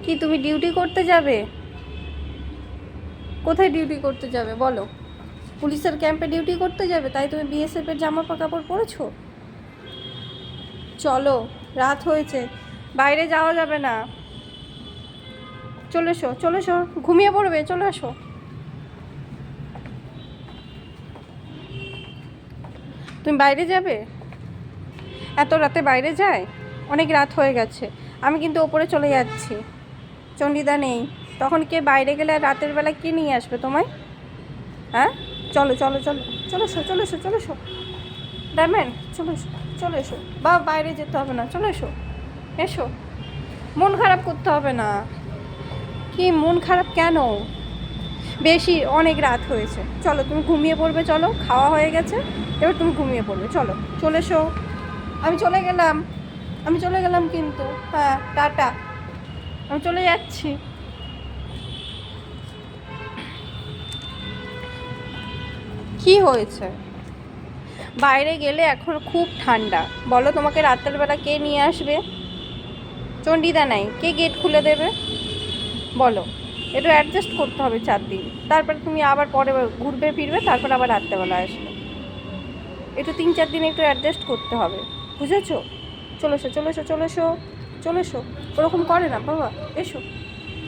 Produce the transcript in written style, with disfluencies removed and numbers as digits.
কি তুমি ডিউটি করতে যাবে? কোথায় ডিউটি করতে যাবে বলো? পুলিশের ক্যাম্পে ডিউটি করতে যাবে, তাই তুমি বিএসএফের জামা কাপড় পরেছো? চলো, রাত হয়েছে, বাইরে যাওয়া যাবে না। চলে এসো, চলে এসো, ঘুমিয়ে পড়বে, চলে এসো। তুমি বাইরে যাবে? এত রাতে বাইরে যায়? অনেক রাত হয়ে গেছে, আমি কিন্তু ওপরে চলে যাচ্ছি। চণ্ডীদা নেই, তখন কে বাইরে গেলে আর রাতের বেলা কে নিয়ে আসবে তোমায়? হ্যাঁ, চলো চলো চলো, চলে এসো, চলে এসো, চলে এসো, ডায়মন্ড, চলে এসো, চলে এসো। বা বাইরে যেতে হবে না, চলে এসো, এসো। মন খারাপ করতে হবে না। কি মন খারাপ কেন? বেশি অনেক রাত হয়েছে, চলো তুমি ঘুমিয়ে পড়বে, চলো, খাওয়া হয়ে গেছে, এবার তুমি ঘুমিয়ে পড়বে, চলো, চলে এসো। আমি চলে গেলাম, আমি চলে গেলাম কিন্তু, হ্যাঁ, টাটা, আমি চলে যাচ্ছি। কি হয়েছে? বাইরে গেলে এখন খুব ঠান্ডা, বলো তোমাকে রাতের বেলা কে নিয়ে আসবে? চণ্ডীদা নাই, কে গেট খুলে দেবে বলো? একটু অ্যাডজাস্ট করতে হবে 4 দিন, তারপরে তুমি আবার পরে ঘুরবে ফিরবে, তারপর আবার রাত্রেবেলা আসবে। একটু 3-4 দিন একটু অ্যাডজাস্ট করতে হবে, বুঝেছো? চলে এসো, চলে এসো, চলে এসো, চলে এসো। ওরকম করে না বাবা, এসো।